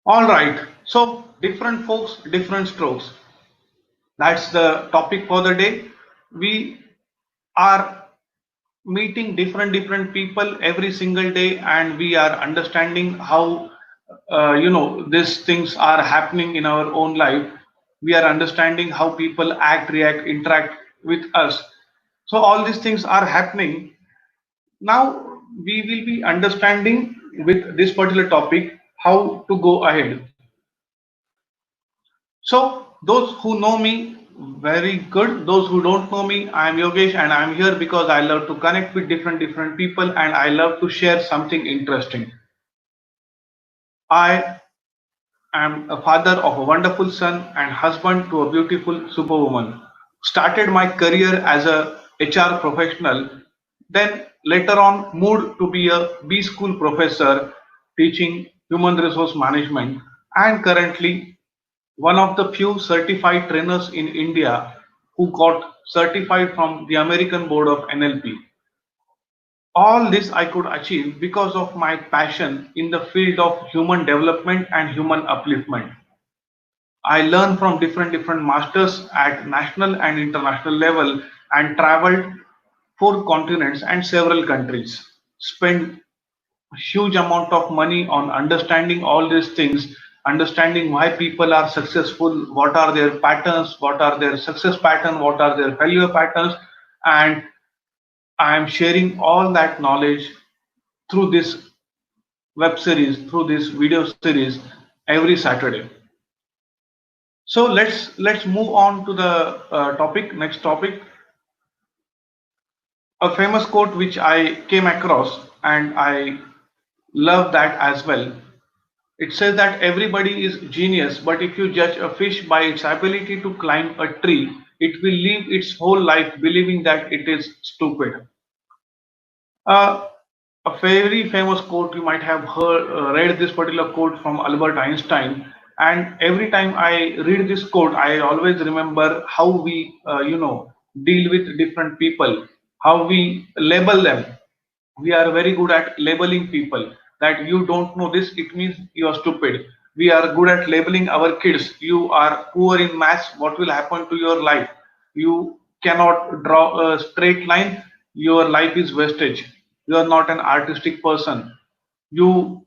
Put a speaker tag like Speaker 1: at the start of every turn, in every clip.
Speaker 1: All right. So different folks, different strokes. That's the topic for the day. We are meeting different people every single day, and we are understanding how these things are happening in our own life. We are understanding how people act, react, interact with us. So all these things are happening. Now we will be understanding with this particular topic how to go ahead. So those who know me, very good. Those who don't know me, I am Yogesh and I am here because I love to connect with different people and I love to share something interesting. I am a father of a wonderful son and husband to a beautiful superwoman. Started my career as a HR professional, then later on moved to be a B school professor teaching human resource management, and currently one of the few certified trainers in India who got certified from the American Board of NLP. All this I could achieve because of my passion in the field of human development and human upliftment. I learned from different masters at national and international level and traveled four continents and several countries. Spent huge amount of money on understanding all these things, understanding why people are successful, what are their patterns, what are their success pattern, what are their failure patterns, and I am sharing all that knowledge through this web series, through this video series every Saturday. So let's move on to the topic. Next topic, a famous quote which I came across and I love that as well. It says that everybody is genius, but if you judge a fish by its ability to climb a tree, it will live its whole life believing that it is stupid. Uh, a very famous quote, you might have read this particular quote from Albert Einstein, and every time I read this quote, I always remember how we, deal with different people, how we label them. We are very good at labeling people, that you don't know this, it means you are stupid. We are good at labeling our kids. You are poor in maths, what will happen to your life? You cannot draw a straight line, your life is wastage. You are not an artistic person. You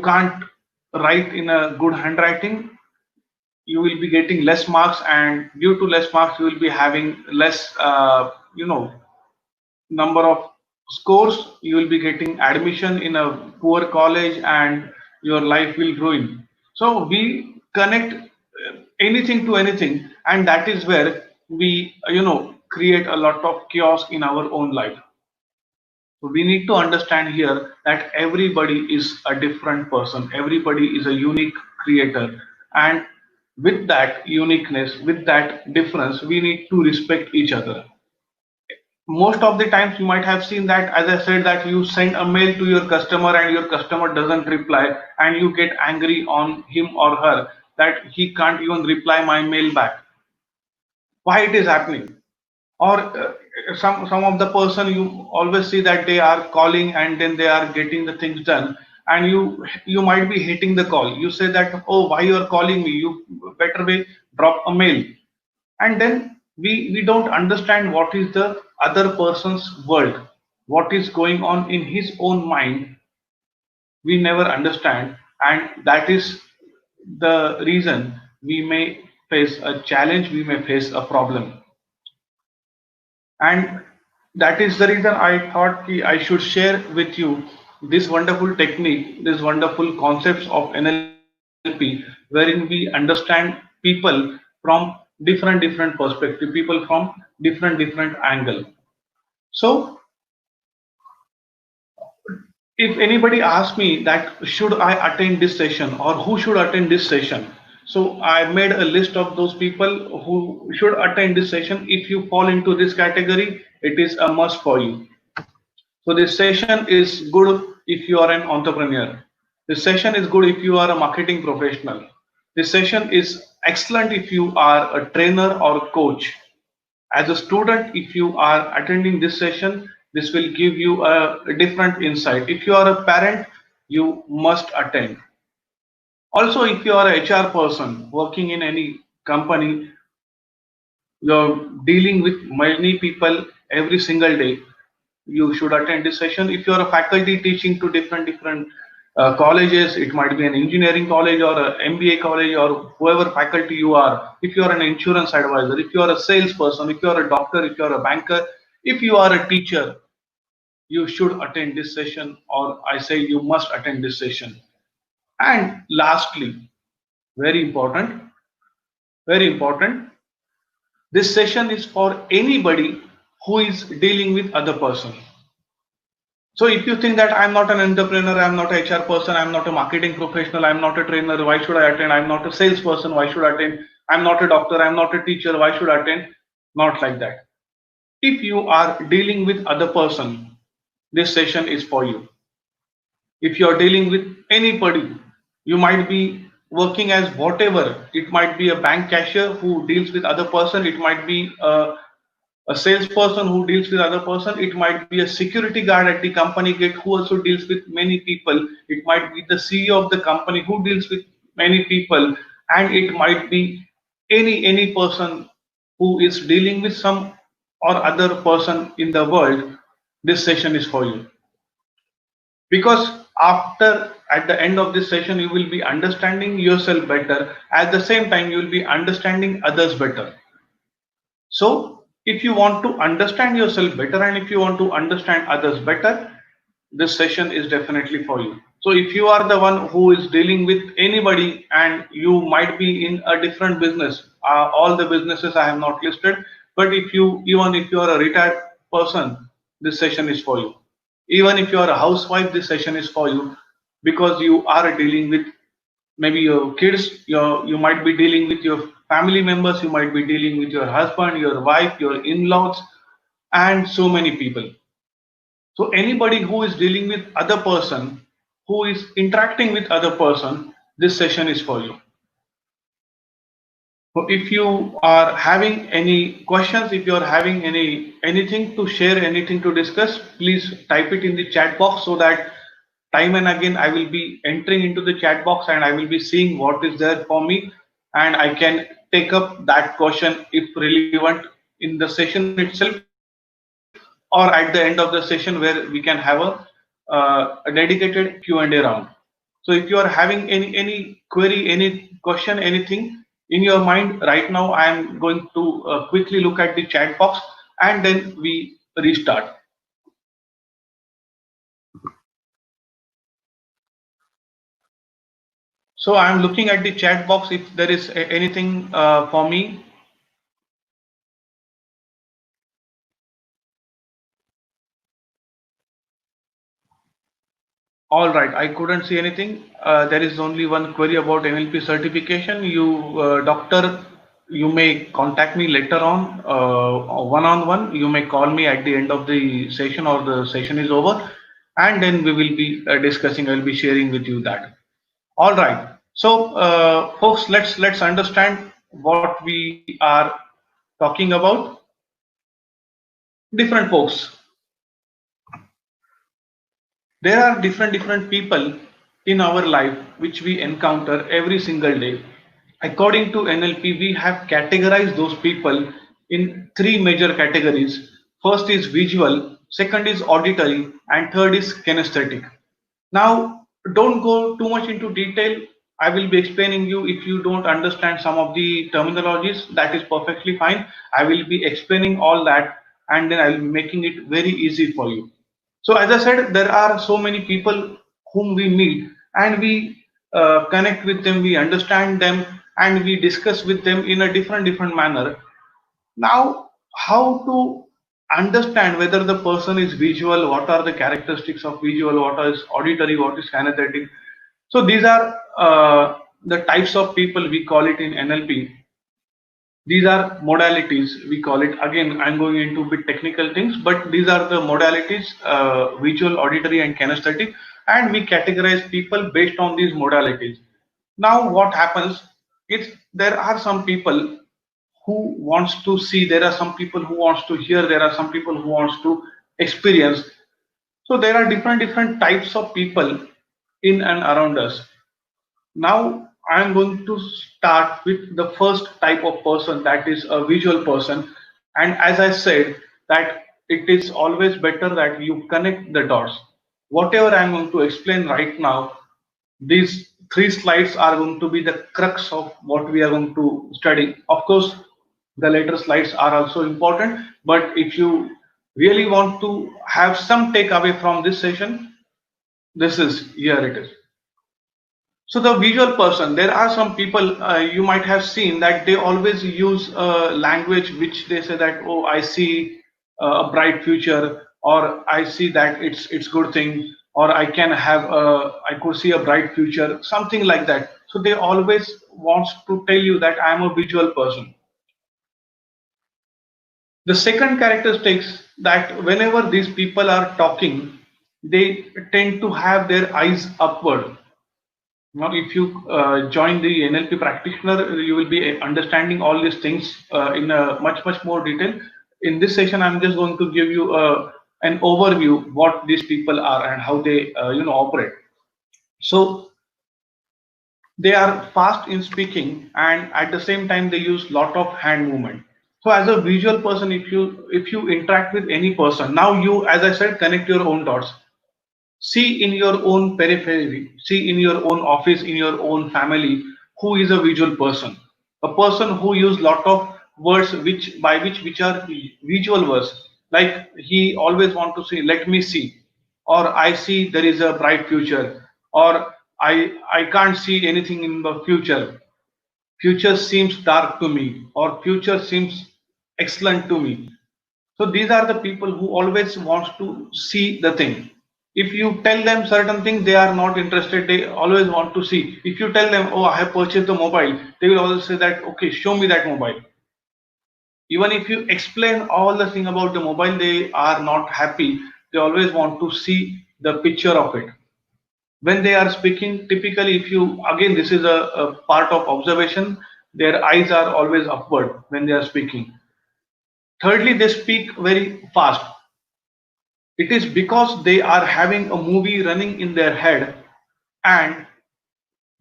Speaker 1: can't write in a good handwriting, you will be getting less marks, and due to less marks you will be having less number of scores, you will be getting admission in a poor college and your life will ruin. So we connect anything to anything, and that is where we create a lot of chaos in our own life. So we need to understand here that everybody is a different person, everybody is a unique creator, and with that uniqueness, with that difference, we need to respect each other. Most of the times you might have seen that, as I said, that you send a mail to your customer and your customer doesn't reply, and you get angry on him or her that he can't even reply my mail back. Why it is happening? Or some of the person, you always see that they are calling and then they are getting the things done, and you might be hating the call. You say that, oh, why you are calling me, you better be drop a mail. And then we don't understand what is the other person's world, what is going on in his own mind. We never understand, and that is the reason we may face a challenge, we may face a problem. And that is the reason I thought I should share with you this wonderful technique, this wonderful concepts of NLP, wherein we understand people from different perspective, people from different angle. So if anybody asks me that should I attend this session or who should attend this session, so I made a list of those people who should attend this session. If you fall into this category, it is a must for you. So this session is good if you are an entrepreneur. This session is good if you are a marketing professional. This session is excellent if you are a trainer or a coach. As a student, if you are attending this session, this will give you a different insight. If you are a parent, you must attend. Also, if you are a HR person working in any company, you're dealing with many people every single day, you should attend this session. If you're a faculty teaching to different colleges, it might be an engineering college or a MBA college or whoever faculty you are. If you are an insurance advisor, if you are a salesperson, if you are a doctor, if you are a banker, if you are a teacher, you should attend this session, or I say you must attend this session. And lastly, very important, very important, this session is for anybody who is dealing with other person. So if you think that I'm not an entrepreneur, I'm not a HR person, I'm not a marketing professional, I'm not a trainer, why should I attend? I'm not a salesperson, why should I attend? I'm not a doctor, I'm not a teacher, why should I attend? Not like that. If you are dealing with other person, this session is for you. If you are dealing with anybody, you might be working as whatever. It might be a bank cashier who deals with other person. It might be a salesperson who deals with other person. It might be a security guard at the company gate who also deals with many people. It might be the CEO of the company who deals with many people, and it might be any person who is dealing with some or other person in the world. This session is for you, because after at the end of this session you will be understanding yourself better. At the same time you will be understanding others better. So if you want to understand yourself better and if you want to understand others better, this session is definitely for you. So if you are the one who is dealing with anybody and you might be in a different business, all the businesses I have not listed, but if you, even if you are a retired person, this session is for you. Even if you are a housewife, this session is for you, because you are dealing with maybe your kids, you might be dealing with your family members, you might be dealing with your husband, your wife, your in-laws, and so many people. So anybody who is dealing with other person, who is interacting with other person, this session is for you. So if you are having any questions, if you are having anything to share, anything to discuss, please type it in the chat box, so that time and again I will be entering into the chat box and I will be seeing what is there for me, and I can take up that question if relevant in the session itself, or at the end of the session where we can have a dedicated Q&A round. So if you are having any query, any question, anything in your mind right now, I am going to quickly look at the chat box and then we restart. So I am looking at the chat box if there is anything for me. All right, I couldn't see anything. There is only one query about NLP certification. You, doctor, you may contact me later on, one-on-one. You may call me at the end of the session or the session is over, and then we will be discussing. I will be sharing with you that. All right. So, folks, let's understand what we are talking about. Different folks. There are different people in our life which we encounter every single day. According to NLP, we have categorized those people in three major categories. First is visual, second is auditory, and third is kinesthetic. Now, don't go too much into detail. I will be explaining you. If you don't understand some of the terminologies, that is perfectly fine. I will be explaining all that, and then I will be making it very easy for you. So as I said, there are so many people whom we meet, and we connect with them, we understand them, and we discuss with them in a different manner. Now, how to understand whether the person is visual, what are the characteristics of visual, what is auditory, what is kinesthetic. So these are the types of people, we call it in NLP. These are modalities, we call it. Again, I'm going into bit technical things, but these are the modalities, visual, auditory, and kinesthetic, and we categorize people based on these modalities. Now what happens is, there are some people who wants to see, there are some people who wants to hear, there are some people who wants to experience. So there are different types of people in and around us. Now I'm going to start with the first type of person, that is a visual person. And as I said, that it is always better that you connect the dots. Whatever I'm going to explain right now, these three slides are going to be the crux of what we are going to study. Of course, the later slides are also important, but if you really want to have some takeaway from this session, this is here it is. So the visual person, there are some people you might have seen that they always use language which they say that, oh, I see a bright future, or I see that it's good thing, or I could see a bright future, something like that. So they always wants to tell you that I am a visual person. The second characteristics, that whenever these people are talking, they tend to have their eyes upward. Now, if you join the NLP practitioner, you will be understanding all these things in a much more detail. In this session, I'm just going to give you an overview what these people are and how they operate. So they are fast in speaking, and at the same time they use lot of hand movement. So as a visual person, if you interact with any person, now you, as I said, connect your own dots. See in your own periphery, see in your own office, in your own family, who is a visual person. A person who use lot of words which are visual words. Like he always want to say, let me see, or I see there is a bright future, or I can't see anything in the future. Future seems dark to me, or future seems excellent to me. So these are the people who always wants to see the thing. If you tell them certain things, they are not interested. They always want to see. If you tell them, oh, I have purchased the mobile, they will always say that, okay, show me that mobile. Even if you explain all the thing about the mobile, they are not happy. They always want to see the picture of it. When they are speaking, typically, if you, again, this is a part of observation, their eyes are always upward when they are speaking. Thirdly, they speak very fast. It is because they are having a movie running in their head, and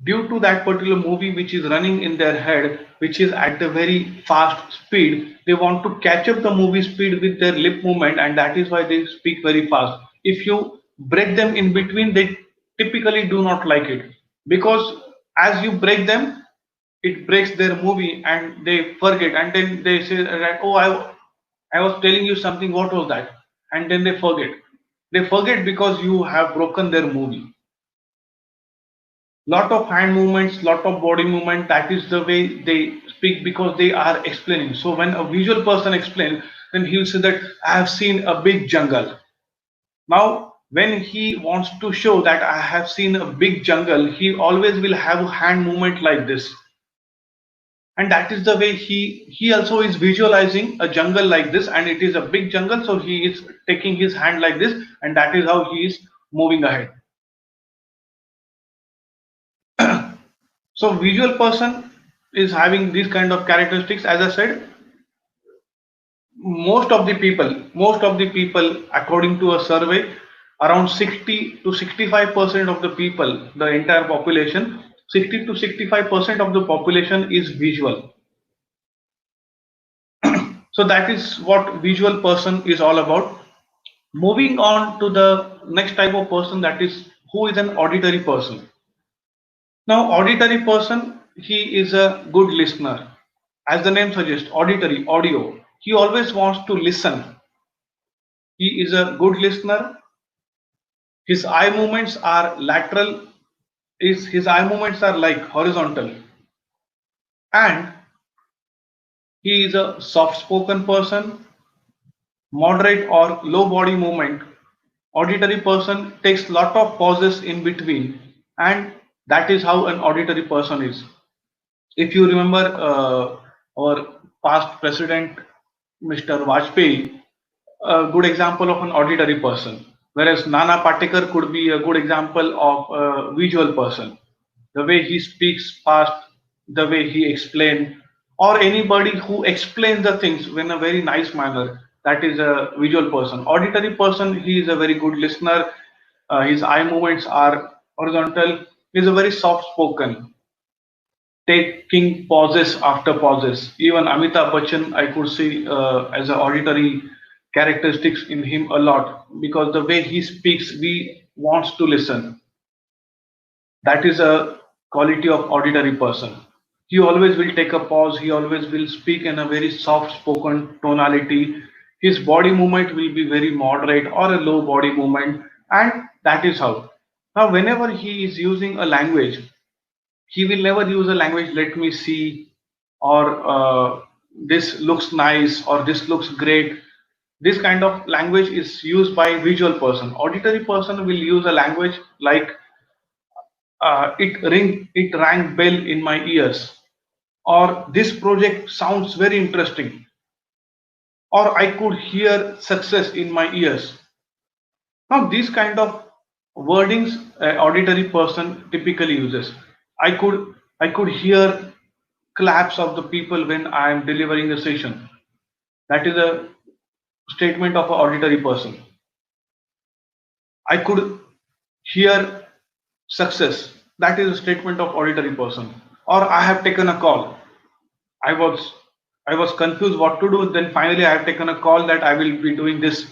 Speaker 1: due to that particular movie which is running in their head, which is at the very fast speed, they want to catch up the movie speed with their lip movement, and that is why they speak very fast. If you break them in between, they typically do not like it, because as you break them, it breaks their movie and they forget, and then they say that, oh, I was telling you something, what was that? And then they forget. They forget because you have broken their movie. Lot of hand movements, lot of body movement, that is the way they speak because they are explaining. So when a visual person explains, then he will say that I have seen a big jungle. Now, when he wants to show that I have seen a big jungle, he always will have a hand movement like this. And that is the way he also is visualizing a jungle like this, and it is a big jungle, so he is taking his hand like this, and that is how he is moving ahead. So visual person is having these kind of characteristics. As I said, most of the people according to a survey, around 60 to 65% of the people, the entire population, 60 to 65% of the population is visual. So that is what visual person is all about. Moving on to the next type of person, that is who is an auditory person. Now, auditory person, he is a good listener. As the name suggests, auditory, audio. He always wants to listen. He is a good listener. His eye movements are lateral. His eye movements are like horizontal. And he is a soft-spoken person, moderate or low body movement. Auditory person takes lot of pauses in between, and that is how an auditory person is. If you remember our past president, Mr. Vajpayee, a good example of an auditory person, whereas Nana Patekar could be a good example of a visual person. The way he speaks fast, the way he explains, or anybody who explains the things in a very nice manner, that is a visual person. Auditory person, he is a very good listener. His eye movements are horizontal. is a very soft spoken, taking pauses after pauses. Even Amitabh Bachchan, I could see as a auditory characteristics in him a lot, because the way he speaks, we wants to listen. That is a quality of auditory person. He always will take a pause. He always will speak in a very soft spoken tonality. His body movement will be very moderate or a low body movement, and that is how. Now, whenever he is using a language, he will never use a language, let me see, or this looks nice, or this looks great. This kind of language is used by visual person. Auditory person will use a language like, it rang bell in my ears, or this project sounds very interesting, or I could hear success in my ears. Now these kind of wordings auditory person typically uses. I could hear claps of the people when I am delivering the session. That is a statement of an auditory person. I could hear success. That is a statement of auditory person. Or I have taken a call. I was I was confused what to do. Then finally, I have taken a call that I will be doing this.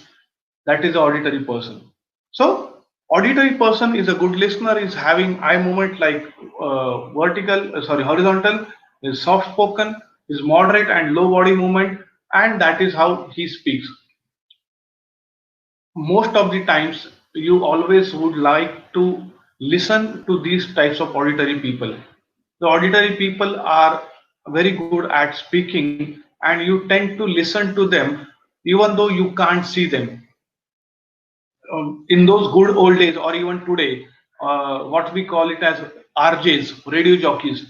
Speaker 1: That is the auditory person. So, auditory person is a good listener. Is having eye movement like horizontal. Is soft spoken. Is moderate and low body movement, and that is how he speaks. Most of the times, you always would like to listen to these types of auditory people. The auditory people are very good at speaking, and you tend to listen to them even though you can't see them. In those good old days, or even today, what we call it as RJs, radio jockeys,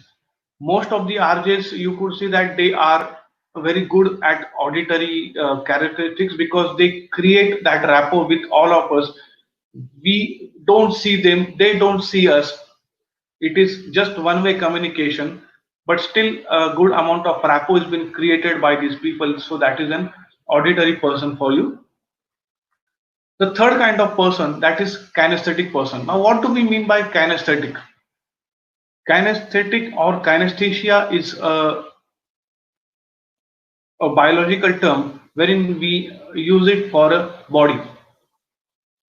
Speaker 1: most of the RJs, you could see that they are very good at auditory characteristics, because they create that rapport with all of us. We don't see them, they don't see us. It is just one-way communication, but still a good amount of rapport has been created by these people. So that is an auditory person for you. The third kind of person, that is kinesthetic person. Now, what do we mean by kinesthetic? Kinesthetic or kinesthesia is a biological term wherein we use it for a body.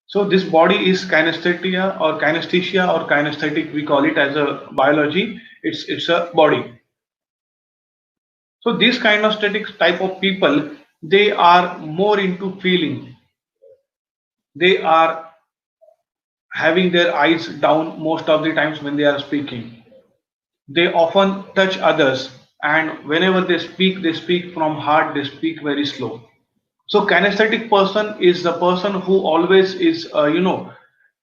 Speaker 1: So this body is kinesthesia or kinesthetic. We call it as a biology. It's a body. So these kind of static type of people, they are more into feeling. They are having their eyes down most of the times when they are speaking. They often touch others, and whenever they speak from heart, they speak very slow. So kinesthetic person is the person who always is,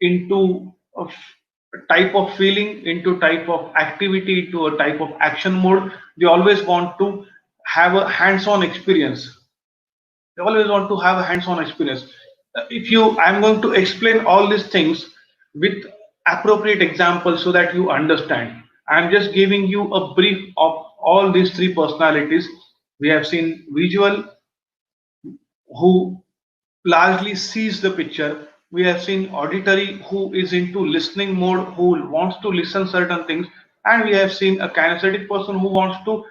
Speaker 1: into a type of feeling, into type of activity, into a type of action mode. They always want to have a hands-on experience. They always want to have a hands-on experience. If you, I'm going to explain all these things with appropriate examples so that you understand. I'm just giving you a brief of all these three personalities. We have seen visual, who largely sees the picture. We have seen auditory, who is into listening mode, who wants to listen certain things, and we have seen a kinesthetic person who wants to,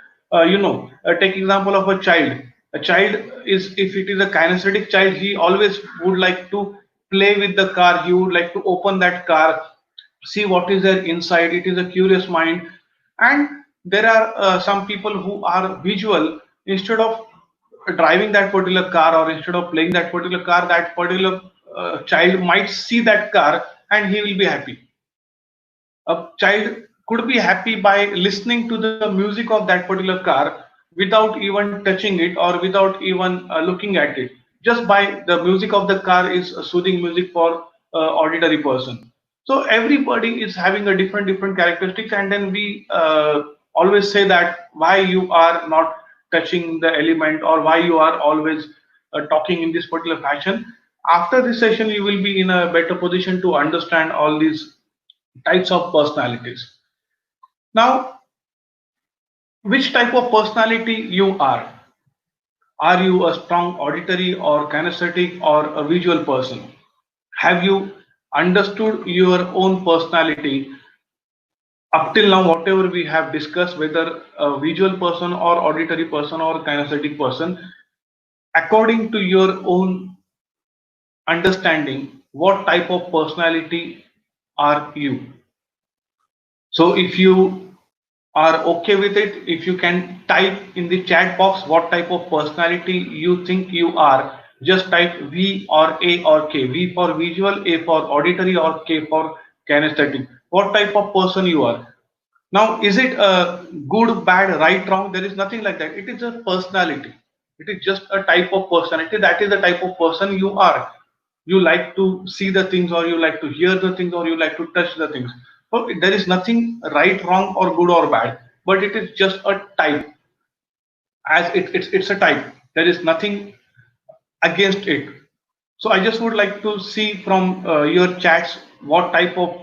Speaker 1: take example of a child. A child is, if it is a kinesthetic child, he always would like to play with the car. He would like to open that car, see what is there inside. It is a curious mind. And there are some people who are visual. Instead of driving that particular car, or instead of playing that particular car, that particular child might see that car and he will be happy. A child could be happy by listening to the music of that particular car without even touching it, or without even looking at it. Just by the music of the car is a soothing music for auditory person. So everybody is having a different characteristics, and then we always say that why you are not touching the element, or why you are always talking in this particular fashion. After this session, you will be in a better position to understand all these types of personalities. Now, which type of personality you are? Are you a strong auditory or kinesthetic or a visual person? Have you understood your own personality? Up till now, whatever we have discussed, whether a visual person or auditory person or kinesthetic person, according to your own understanding, what type of personality are you? So if you are okay with it, if you can type in the chat box what type of personality you think you are, just type V or A or K. V for visual, A for auditory, or K for kinesthetic. What type of person you are. Now, is it a good, bad, right, wrong? There is nothing like that. It is a personality. It is just a type of personality. That is the type of person you are. You like to see the things, or you like to hear the things, or you like to touch the things. So there is nothing right, wrong, or good or bad, but it is just a type. As it's a type. There is nothing against it. So I just would like to see from your chats what type of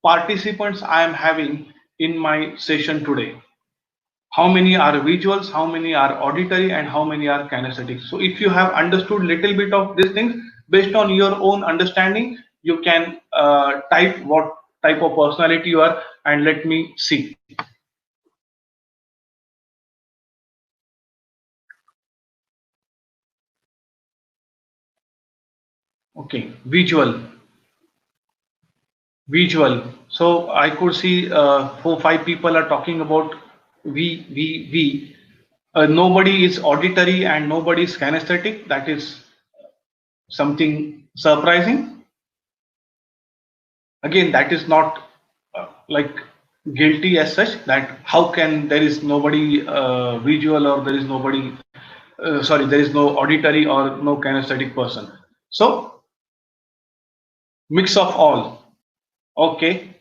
Speaker 1: participants I am having in my session today. How many are visuals, how many are auditory, and how many are kinesthetic. So if you have understood little bit of these things, based on your own understanding, you can type what type of personality you are, and let me see. Okay, visual. So I could see 4 5 people are talking about V. Nobody is auditory and nobody is kinesthetic. That is something surprising. Again, that is not like guilty as such, that how can there is nobody visual, or there is nobody sorry, there is no auditory or no kinesthetic person. So mix of all. Okay,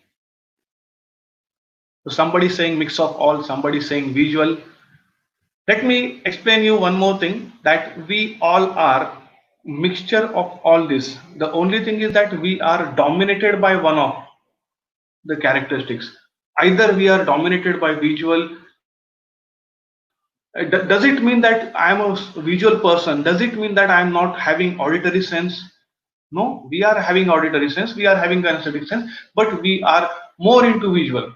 Speaker 1: so somebody saying mix of all, somebody saying visual. Let me explain you one more thing, that we all are mixture of all this. The only thing is that we are dominated by one of the characteristics. Either we are dominated by visual. Does it mean that I am a visual person? Does it mean that I am not having auditory sense? No, we are having auditory sense, we are having kinesthetic sense, but we are more into visual.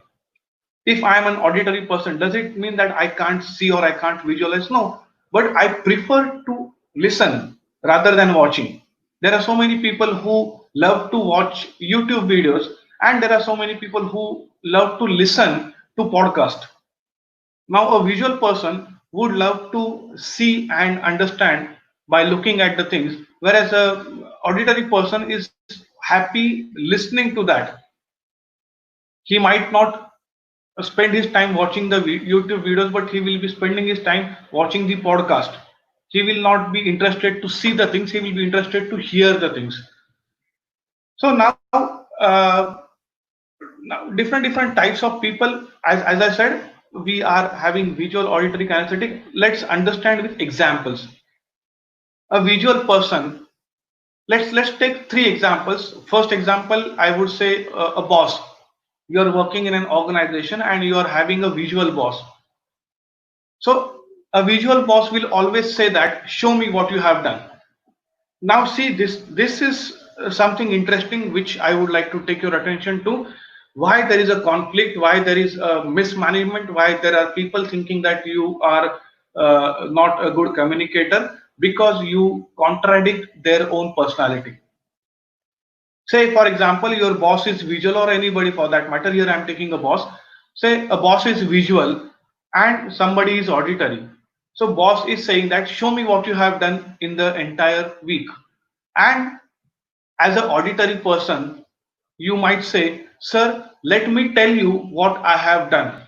Speaker 1: If I am an auditory person, does it mean that I can't see or I can't visualize? No, but I prefer to listen rather than watching. There are so many people who love to watch YouTube videos, and there are so many people who love to listen to podcast. Now, a visual person would love to see and understand by looking at the things, whereas a auditory person is happy listening to that. He might not spend his time watching the YouTube videos, but he will be spending his time watching the podcast. He will not be interested to see the things, he will be interested to hear the things. So now different types of people, as I said, we are having visual, auditory, kinesthetic. Let's understand with examples. A visual person, let's take 3 examples. First example, I would say a boss. You are working in an organization and you are having a visual boss. So a visual boss will always say that, show me what you have done. Now see, this is something interesting which I would like to take your attention to. Why there is a conflict, why there is a mismanagement, why there are people thinking that you are not a good communicator, because you contradict their own personality. Say for example, your boss is visual, or anybody for that matter. Here I am taking a boss. Say a boss is visual and somebody is auditory. So boss is saying that, show me what you have done in the entire week. And as an auditory person, you might say, sir, let me tell you what I have done.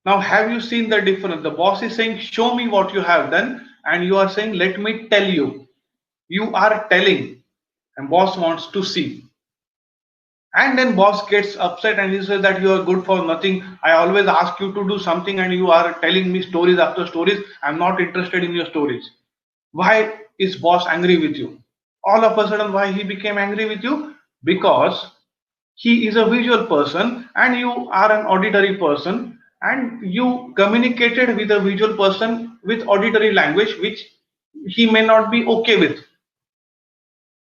Speaker 1: Now, have you seen the difference? The boss is saying, show me what you have done, and you are saying, let me tell you. You are telling, and boss wants to see. And then boss gets upset and he says that you are good for nothing. I always ask you to do something and you are telling me stories after stories. I'm not interested in your stories. Why is boss angry with you? All of a sudden, why he became angry with you? Because he is a visual person and you are an auditory person, and you communicated with a visual person with auditory language which he may not be okay with.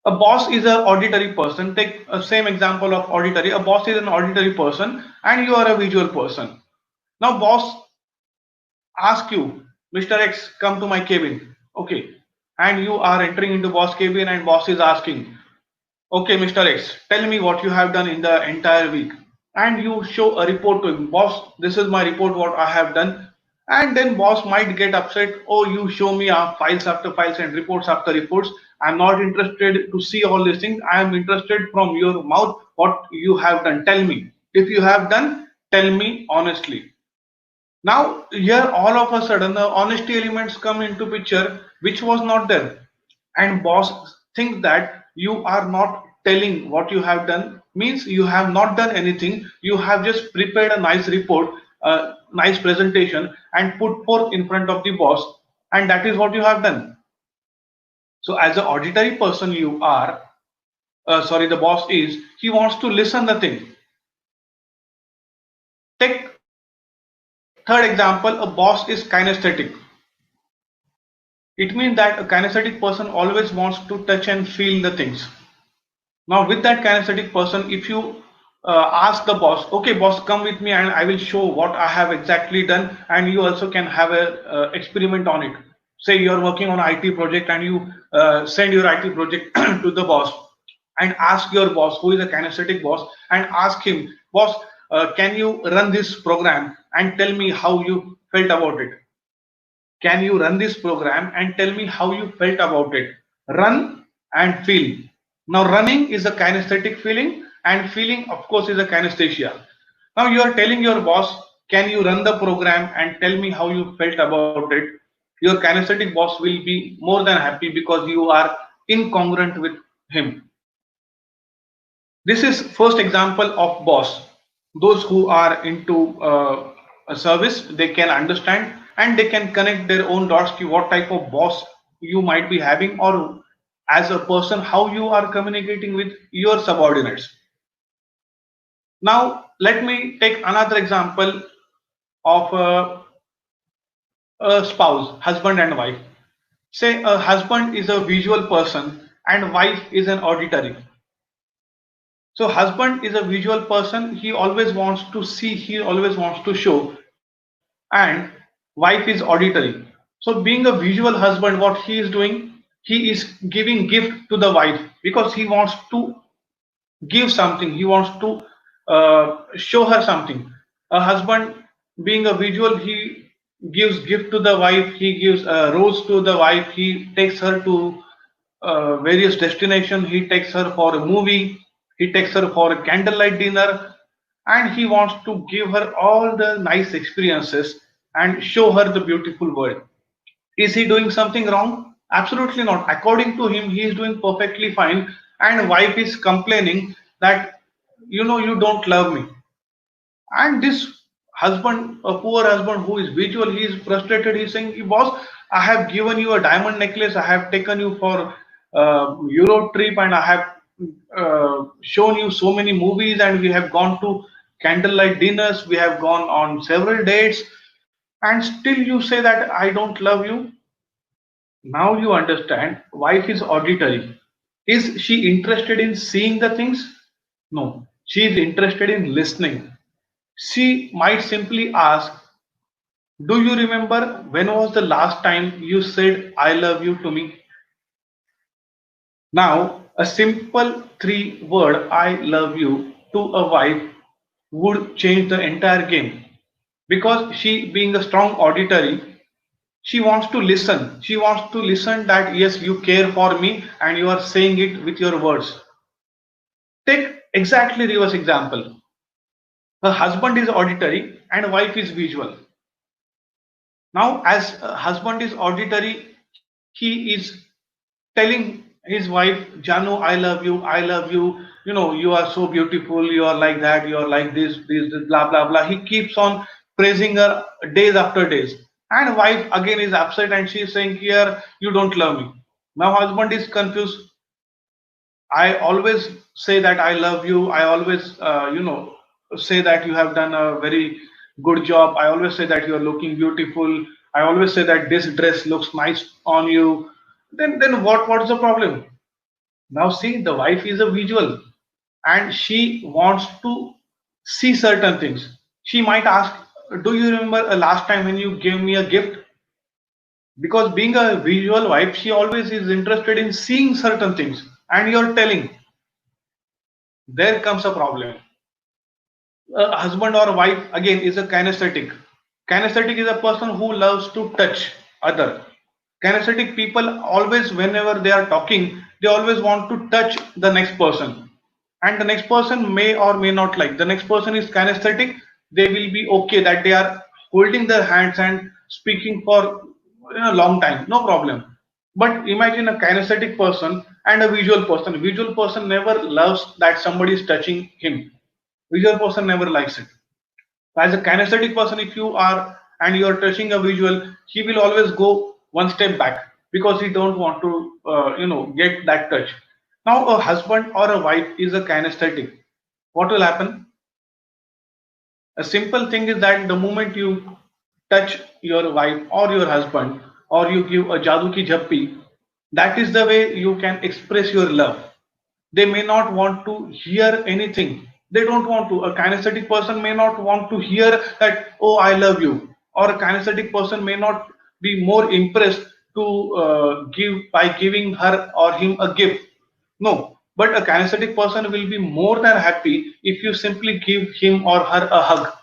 Speaker 1: A boss is an auditory person. Take a same example of auditory. A boss is an auditory person and you are a visual person. Now boss ask you, Mr. X, come to my cabin. Okay. And you are entering into boss cabin and boss is asking, okay, Mr. X, tell me what you have done in the entire week. And you show a report to him. Boss, this is my report, what I have done. And then boss might get upset. Oh, you show me files after files and reports after reports. I'm not interested to see all these things. I am interested from your mouth what you have done. Tell me. If you have done, tell me honestly. Now, here all of a sudden the honesty elements come into picture, which was not there. And boss think that you are not telling what you have done, means you have not done anything. You have just prepared a nice report, a nice presentation, and put forth in front of the boss, and that is what you have done. So, as an auditory person, you are sorry, the boss is he wants to listen the thing. Take third example, a boss is kinesthetic. It means that a kinesthetic person always wants to touch and feel the things. Now, with that kinesthetic person, if you ask the boss, okay, boss, come with me and I will show what I have exactly done, and you also can have a experiment on it. Say you're working on an IT project and you send your IT project to the boss and ask your boss, who is a kinesthetic boss, and ask him, boss, can you run this program and tell me how you felt about it? Can you run this program and tell me how you felt about it? Run and feel. Now, running is a kinesthetic feeling, and feeling, of course, is a kinesthesia. Now, you are telling your boss, can you run the program and tell me how you felt about it? Your kinesthetic boss will be more than happy because you are incongruent with him. This is first example of boss. Those who are into a service, they can understand and they can connect their own dots to what type of boss you might be having, or as a person how you are communicating with your subordinates. Now let me take another example of a spouse, husband and wife. Say a husband is a visual person and wife is an auditory. So husband is a visual person. He always wants to see, he always wants to show, and wife is auditory. So being a visual husband, what he is doing, he is giving gift to the wife because he wants to give something. He wants to show her something. A husband being a visual, he gives gift to the wife. He gives a rose to the wife. He takes her to various destinations. He takes her for a movie. He takes her for a candlelight dinner, and he wants to give her all the nice experiences and show her the beautiful world. Is he doing something wrong? Absolutely not. According to him, he is doing perfectly fine. And wife is complaining that you don't love me. And this husband, a poor husband who is visual, he is frustrated. He's saying, boss, I have given you a diamond necklace. I have taken you for Euro trip, and I have shown you so many movies, and we have gone to candlelight dinners. We have gone on several dates, and still you say that I don't love you. Now you understand, wife is auditory. Is she interested in seeing the things? No, she is interested in listening. She might simply ask, do you remember when was the last time you said I love you to me? Now, a simple three-word I love you to a wife would change the entire game, because she, being a strong auditory, she wants to listen. She wants to listen that yes, you care for me and you are saying it with your words. Take exactly reverse example. A husband is auditory and wife is visual. Now, as a husband is auditory, he is telling his wife, Janu, I love you, I love you. You are so beautiful. You are like that. You are like this, blah blah blah. He keeps on praising her days after days. And wife again is upset and she is saying, here, you don't love me. Now husband is confused. I always say that I love you. I always, say that you have done a very good job. I always say that you are looking beautiful. I always say that this dress looks nice on you. Then what? What is the problem? Now see, the wife is a visual and she wants to see certain things. She might ask, do you remember last time when you gave me a gift? Because being a visual wife, she always is interested in seeing certain things. And you're telling, there comes a problem. A husband or a wife again is a kinesthetic. Kinesthetic is a person who loves to touch other. Kinesthetic people always, whenever they are talking, they always want to touch the next person, and the next person may or may not like. The next person is kinesthetic. They will be okay that they are holding their hands and speaking for a long time, no problem. But imagine a kinesthetic person and a visual person. Visual person never loves that somebody is touching him. Visual person never likes it. As a kinesthetic person, if you are and you are touching a visual, he will always go one step back because he don't want to get that touch. Now a husband or a wife is a kinesthetic. What will happen? A simple thing is that the moment you touch your wife or your husband, or you give a jadoo ki jhappi, that is the way you can express your love. They may not want to hear anything. They don't want to. A kinesthetic person may not want to hear that, oh, I love you. Or a kinesthetic person may not be more impressed to give by giving her or him a gift. No, but a kinesthetic person will be more than happy if you simply give him or her a hug,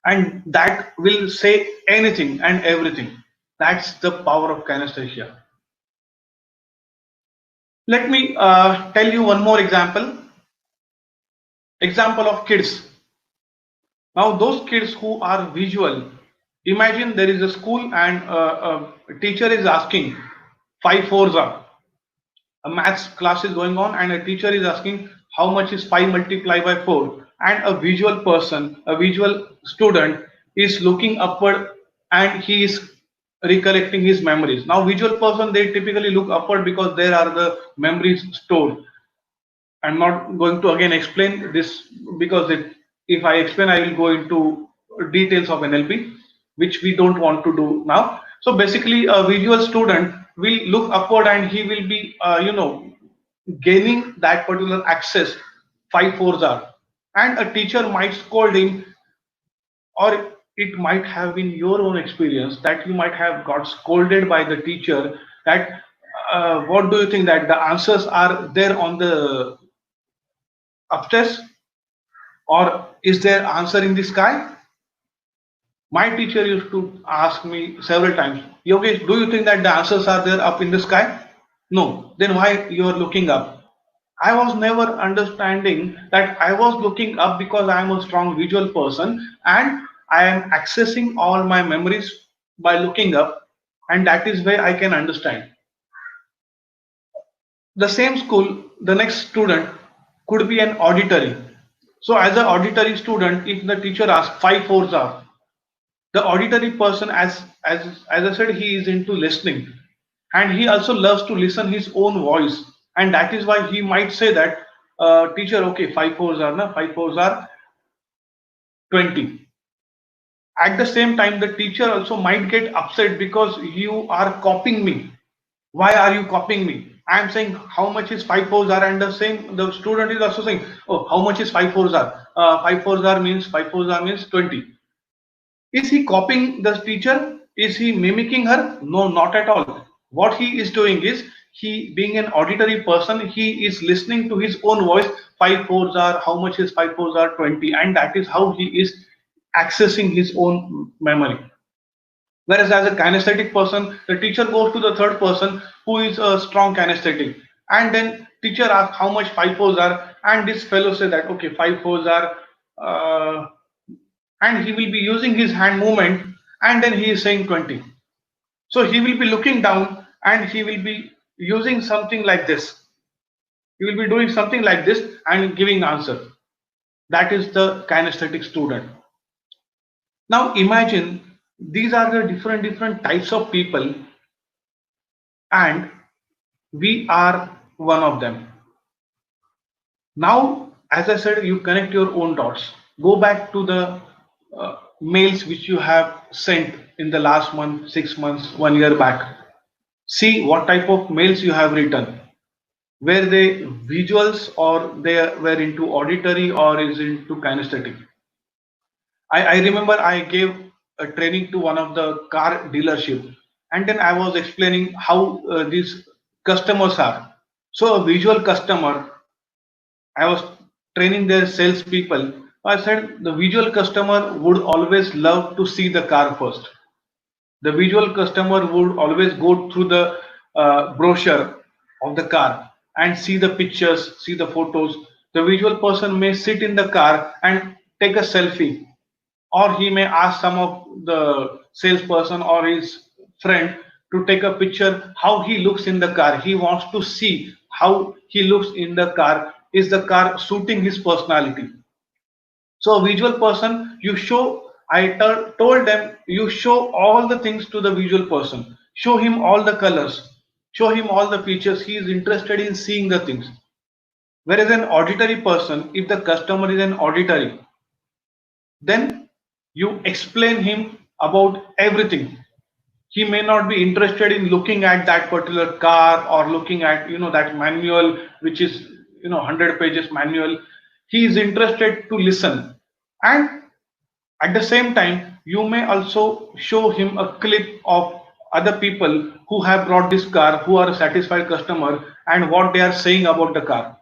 Speaker 1: and that will say anything and everything. That's the power of kinesthesia. Let me tell you one more example of kids. Now those kids who are visual, imagine there is a school and a teacher is asking 5 fours are. A maths class is going on and a teacher is asking how much is 5 multiplied by 4, and a visual person, a visual student is looking upward and he is recollecting his memories. Now visual person, they typically look upward because there are the memories stored. I'm not going to again explain this because if I explain, I will go into details of NLP, which we don't want to do now. So basically, a visual student will look upward and he will be, gaining that particular access. 5 fours are, and a teacher might scold him, or it might have been your own experience that you might have got scolded by the teacher that what do you think that the answers are there on the upstairs, or is there answer in the sky? My teacher used to ask me several times, Yogesh, do you think that the answers are there up in the sky? No. Then why you are looking up? I was never understanding that I was looking up because I am a strong visual person and I am accessing all my memories by looking up, and that is where I can understand. The same school, the next student could be an auditory. So as an auditory student, if the teacher asks 5 fours are, the auditory person, as I said, he is into listening, and he also loves to listen his own voice, and that is why he might say that teacher, okay, 5 fours are na 5 fours are 20. At the same time, the teacher also might get upset because you are copying me. Why are you copying me? I am saying how much is 5 fours are, and the student is also saying, oh, how much is 5 fours are? 5 fours are means 5 fours are means 20. Is he copying the teacher? Is he mimicking her? No, not at all. What he is doing is, he being an auditory person, he is listening to his own voice. 5 fours are, how much is 5 fours are 20, and that is how he is accessing his own memory. Whereas as a kinesthetic person, the teacher goes to the third person who is a strong kinesthetic, and then teacher asks how much 5 fours are, and this fellow say that okay, 5 fours are, and he will be using his hand movement, and then he is saying 20. So he will be looking down and he will be using something like this. He will be doing something like this and giving answer. That is the kinesthetic student. Now imagine these are the different types of people, and we are one of them. Now, as I said, you connect your own dots. Go back to the mails which you have sent in the last month, 6 months, 1 year back. See what type of mails you have written. were they visuals or they were into auditory or is into kinesthetic? I remember I gave a training to one of the car dealership, and then I was explaining how these customers are. So a visual customer, I was training their salespeople. I said the visual customer would always love to see the car first. The visual customer would always go through the brochure of the car and see the pictures, see the photos. The visual person may sit in the car and take a selfie, or he may ask some of the salesperson or his friend to take a picture how he looks in the car. He wants to see how he looks in the car. Is the car suiting his personality? So a visual person, you show, told them, you show all the things to the visual person. Show him all the colors. Show him all the features. He is interested in seeing the things. Whereas an auditory person, if the customer is an auditory, then you explain him about everything. He may not be interested in looking at that particular car or looking at that manual which is 100 pages manual. He is interested to listen, and at the same time you may also show him a clip of other people who have brought this car, who are a satisfied customer, and what they are saying about the car.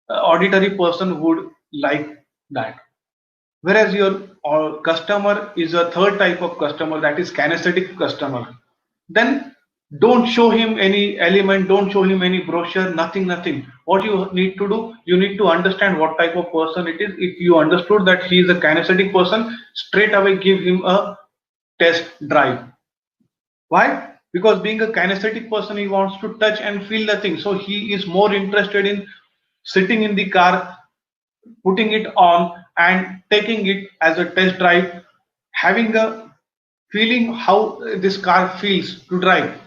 Speaker 1: An auditory person would like that. Whereas your customer is a third type of customer, that is kinesthetic customer. Then don't show him any element, don't show him any brochure, nothing, nothing. What you need to do, you need to understand what type of person it is. If you understood that he is a kinesthetic person, straight away give him a test drive. Why? Because being a kinesthetic person, he wants to touch and feel the thing. So he is more interested in sitting in the car, putting it on and taking it as a test drive, having a feeling how this car feels to drive.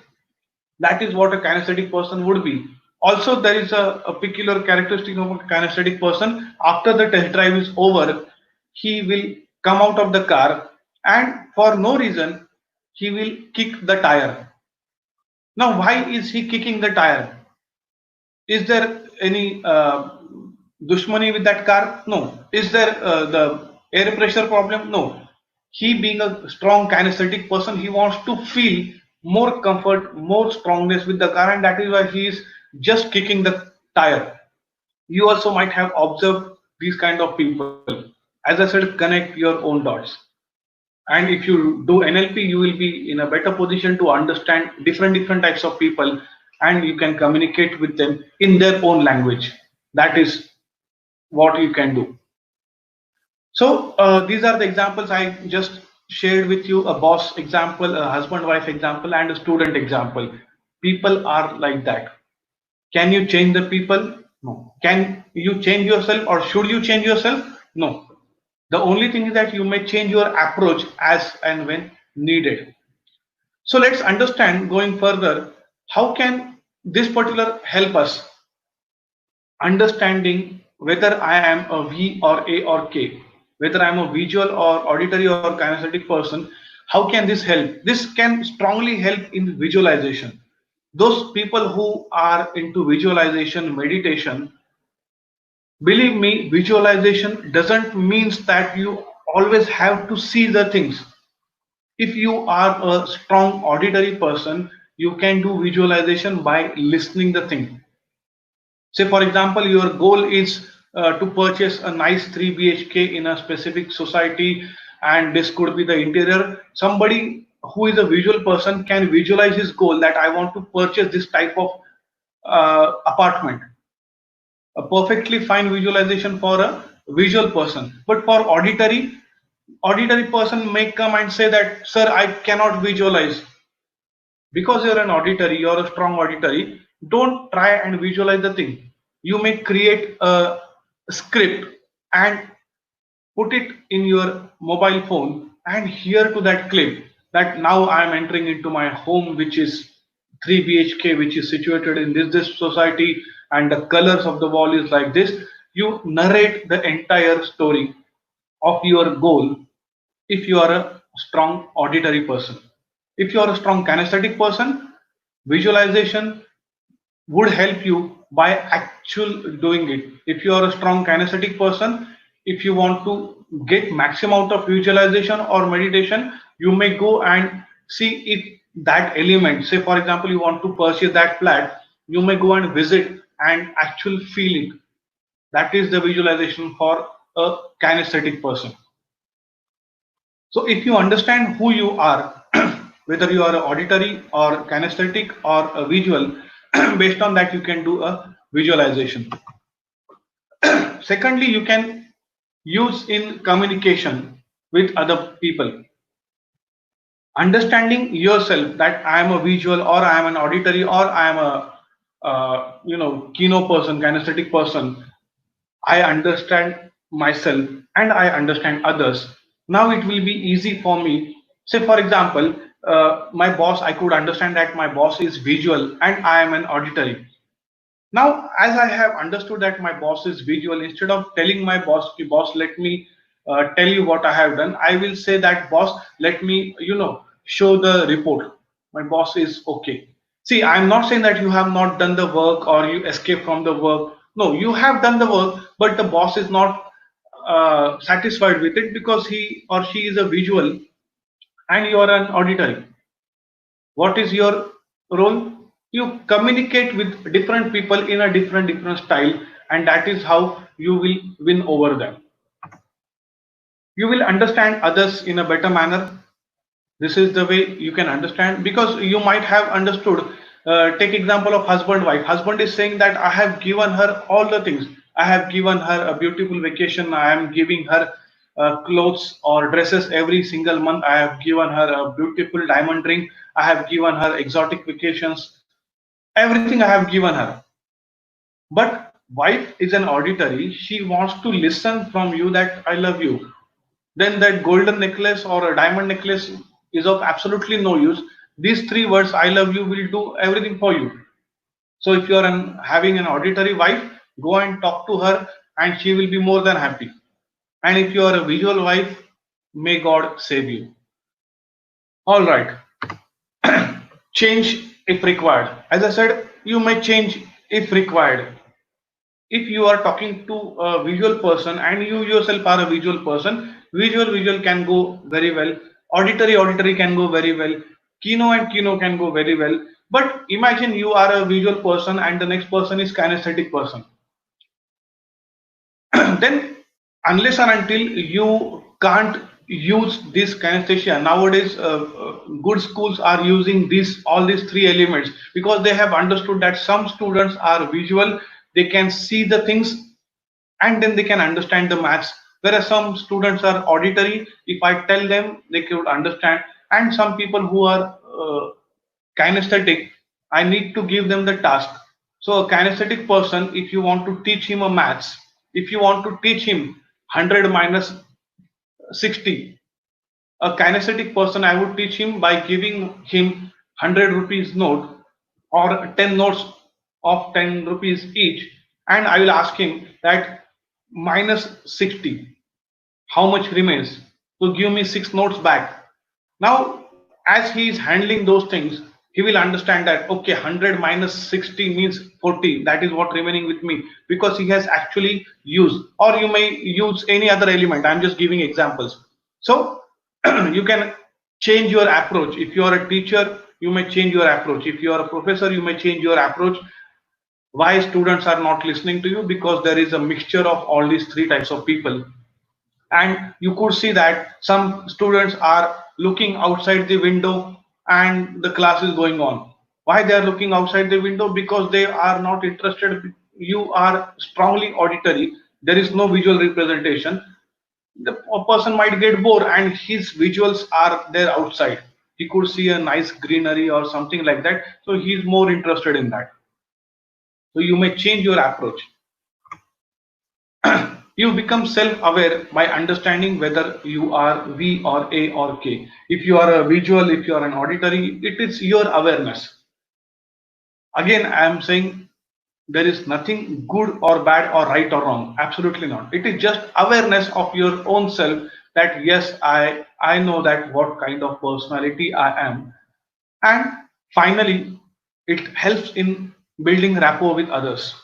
Speaker 1: That is what a kinesthetic person would be. Also, there is a peculiar characteristic of a kinesthetic person. After the test drive is over, he will come out of the car and for no reason, he will kick the tire. Now, why is he kicking the tire? Is there any dushmani with that car? No. Is there the air pressure problem? No. He being a strong kinesthetic person, he wants to feel more comfort, more strongness with the car, and that is why he is just kicking the tire. You also might have observed these kind of people. As I said, connect your own dots. And if you do NLP, you will be in a better position to understand different types of people, and you can communicate with them in their own language. That is what you can do. So these are the examples I just shared with you: a boss example, a husband-wife example, and a student example. People are like that. Can you change the people? No. Can you change yourself, or should you change yourself? No. The only thing is that you may change your approach as and when needed. So let's understand going further, how can this particular help us understanding whether I am a V or A or K, whether I'm a visual or auditory or kinesthetic person. How can this help? This can strongly help in visualization. Those people who are into visualization, meditation, believe me, visualization doesn't mean that you always have to see the things. If you are a strong auditory person, you can do visualization by listening the thing. Say for example, your goal is to purchase a nice 3 BHK in a specific society, and this could be the interior. Somebody who is a visual person can visualize his goal, that I want to purchase this type of apartment. A perfectly fine visualization for a visual person. But for auditory person may come and say that, sir, I cannot visualize. Because you're an auditory, you're a strong auditory, don't try and visualize the thing. You may create a script and put it in your mobile phone and hear to that clip that now I am entering into my home, which is 3 BHK, which is situated in this society, and the colors of the wall is like this. You narrate the entire story of your goal if you are a strong auditory person. If you are a strong kinesthetic person, visualization would help you by actual doing it. If you are a strong kinesthetic person, if you want to get maximum out of visualization or meditation, you may go and see if that element, say for example, you want to purchase that flat, you may go and visit and actual feel it. That is the visualization for a kinesthetic person. So if you understand who you are, whether you are auditory or kinesthetic or a visual, based on that you can do a visualization. Secondly, you can use in communication with other people. Understanding yourself that I am a visual or I am an auditory or I am a kino person, kinesthetic person. I understand myself and I understand others. Now it will be easy for me. Say, for example, my boss, I could understand that my boss is visual and I am an auditory. Now, as I have understood that my boss is visual, instead of telling my boss, boss, let me tell you what I have done, I will say that, boss, let me, show the report. My boss is okay. See, I'm not saying that you have not done the work or you escape from the work. No, you have done the work, but the boss is not satisfied with it because he or she is a visual and you are an auditory. What is your role? You communicate with different people in a different style, and that is how you will win over them. You will understand others in a better manner. This is the way you can understand, because you might have understood. Take example of husband wife. Husband is saying that I have given her all the things. I have given her a beautiful vacation. I am giving her clothes or dresses every single month. I have given her a beautiful diamond ring. I have given her exotic vacations. Everything I have given her. But wife is an auditory. She wants to listen from you that I love you. Then that golden necklace or a diamond necklace is of absolutely no use. These three words, I love you, will do everything for you. So if you are having an auditory wife, go and talk to her and she will be more than happy. And if you are a visual wife, may God save you. All right. Change if required. As I said, you may change if required. If you are talking to a visual person and you yourself are a visual person, visual can go very well. Auditory can go very well. Kino and kino can go very well. But imagine you are a visual person and the next person is kinesthetic person. Then unless and until you can't use this kinesthesia, nowadays good schools are using all these three elements because they have understood that some students are visual, they can see the things and then they can understand the maths, whereas some students are auditory. If I tell them, they could understand, and some people who are kinesthetic, I need to give them the task. So a kinesthetic person, if you want to teach him a maths, if you want to teach him 100 minus 60, a kinesthetic person, I would teach him by giving him 100 rupees note or 10 notes of 10 rupees each, and I will ask him that minus 60, how much remains? So give me 6 notes back. Now, as he is handling those things, he will understand that okay, 100 minus 60 means 40. That is what remaining with me, because he has actually used. Or you may use any other element. I'm just giving examples. So you can change your approach. If you are a teacher, you may change your approach. If you are a professor, you may change your approach. Why students are not listening to you? Because there is a mixture of all these three types of people. And you could see that some students are looking outside the window and the class is going on. Why they are looking outside the window? Because they are not interested. You are strongly auditory. There is no visual representation. The person might get bored and his visuals are there outside. He could see a nice greenery or something like that. So he is more interested in that. So you may change your approach. You become self-aware by understanding whether you are V or A or K. If you are a visual, if you are an auditory, it is your awareness. Again, I am saying there is nothing good or bad or right or wrong. Absolutely not. It is just awareness of your own self that yes, I know that what kind of personality I am. And finally, it helps in building rapport with others.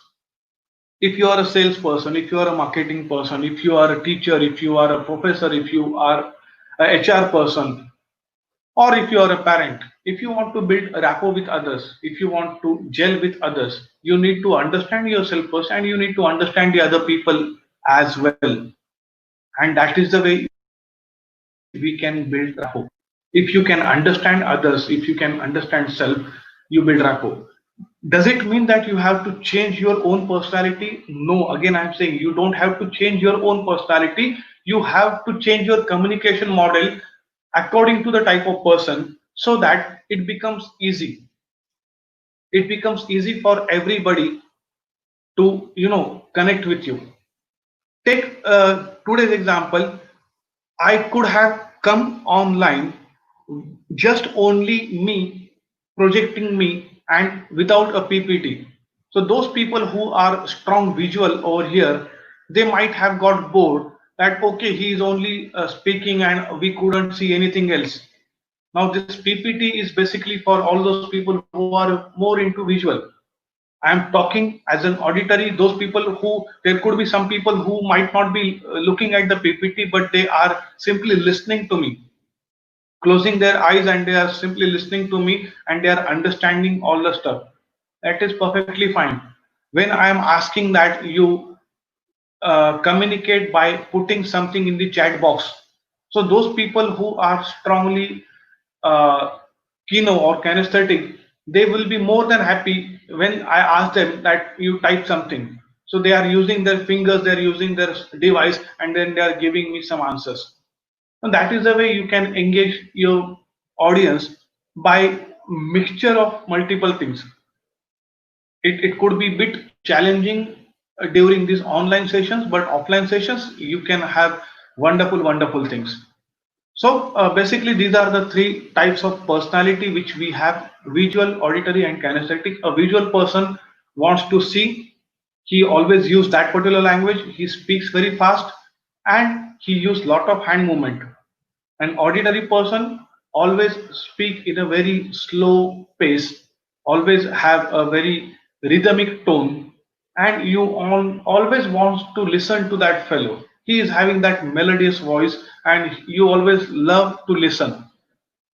Speaker 1: If you are a salesperson, if you are a marketing person, if you are a teacher, if you are a professor, if you are a HR person, or if you are a parent, if you want to build a rapport with others, if you want to gel with others, you need to understand yourself first and you need to understand the other people as well. And that is the way we can build rapport. If you can understand others, if you can understand self, you build rapport. Does it mean that you have to change your own personality? No, again, I'm saying you don't have to change your own personality. You have to change your communication model according to the type of person so that it becomes easy. It becomes easy for everybody to, connect with you. Take today's example. I could have come online just only me projecting me and without a PPT. So those people who are strong visual over here, they might have got bored that okay, he is only speaking and we couldn't see anything else. Now this PPT is basically for all those people who are more into visual. I am talking as an auditory, those people who, there could be some people who might not be looking at the PPT, but they are simply listening to me, closing their eyes and they are simply listening to me and they are understanding all the stuff. That is perfectly fine. When I am asking that you communicate by putting something in the chat box, so those people who are strongly uh, kino or kinesthetic, they will be more than happy when I ask them that you type something. So they are using their fingers, they are using their device, and then they are giving me some answers. And that is the way you can engage your audience by mixture of multiple things. It could be a bit challenging during these online sessions, but offline sessions you can have wonderful things. So basically, these are the three types of personality which we have: visual, auditory, and kinesthetic. A visual person wants to see. He always use that particular language. He speaks very fast, and he use lot of hand movement. An auditory person always speak in a very slow pace, always have a very rhythmic tone, and you always want to listen to that fellow. He is having that melodious voice, and you always love to listen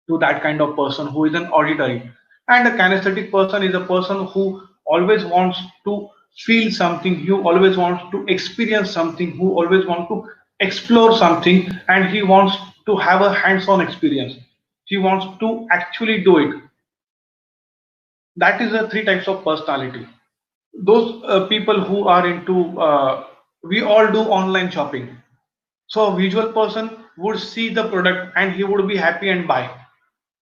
Speaker 1: to that kind of person who is an auditory. And a kinesthetic person is a person who always wants to feel something, who always wants to experience something, who always wants to explore something, and he wants to have a hands-on experience. He wants to actually do it. That is the three types of personality. Those people who are into, we all do online shopping. So a visual person would see the product and he would be happy and buy.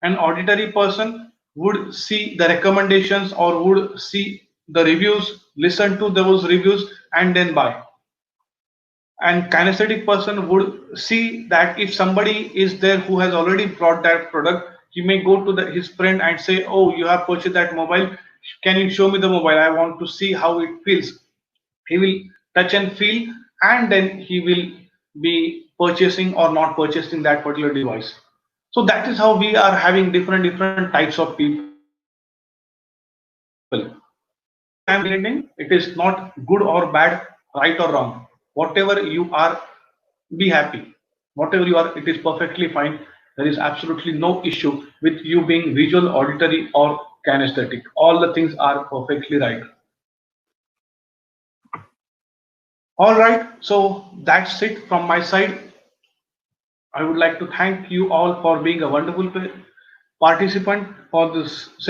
Speaker 1: An auditory person would see the recommendations or would see the reviews, listen to those reviews and then buy. And kinesthetic person would see that if somebody is there who has already brought that product, he may go to his friend and say, oh, you have purchased that mobile, can you show me the mobile, I want to see how it feels. He will touch and feel, and then he will be purchasing or not purchasing that particular device. So that is how we are having different types of people. Whatever I am recommending, it is not good or bad, right or wrong. Whatever you are, be happy. Whatever you are, it is perfectly fine. There is absolutely no issue with you being visual, auditory, or kinesthetic. All the things are perfectly right. All right, so that's it from my side. I would like to thank you all for being a wonderful participant for this session.